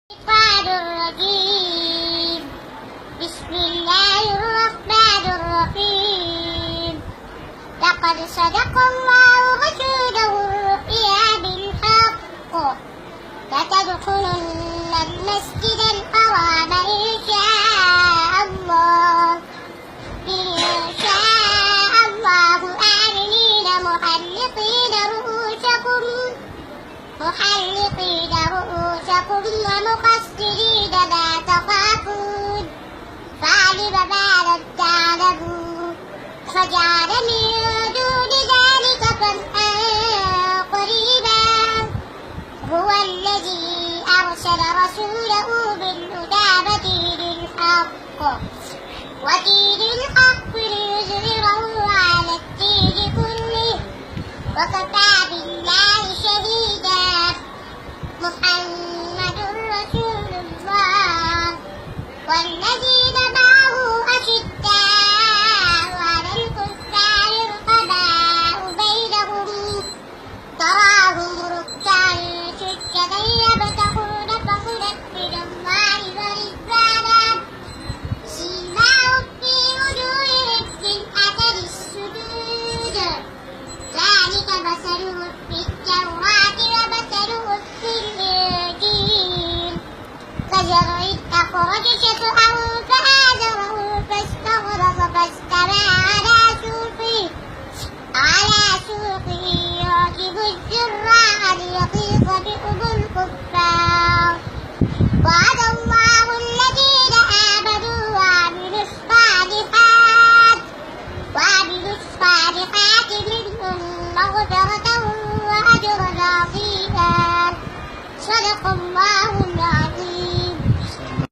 الشيطان الرجيم. بسم الله الرحمن الرحيم. لقد صدق الله رسوله الرؤيا بالحق لتدخلن المسجد الحرام إن شاء الله آمنين محلقين رؤوسكم ومقصرين لا تخافون فعلم ما لم تعلموا فجعل من دون ذلك فتحا قريبا. هو الذي أرسل رسوله بالهدى ودين الحق ليظهره على الدين كله وكفى بالله شهيدا. محمد رسول الله والذين معه أشداء على الكفار رحماء بينهم تراهم ركعا سجدا يبتغون فضلا من الله ورضوانا سيماهم في وجوههم من أثر السجود ذلك مثلهم في التوراة ومثلهم في الإنجيل كزرع أخرج شطأه فآزره فاستغلظ فاستوى على سوقه يعجب الزراع ليغيظ بهم الكفار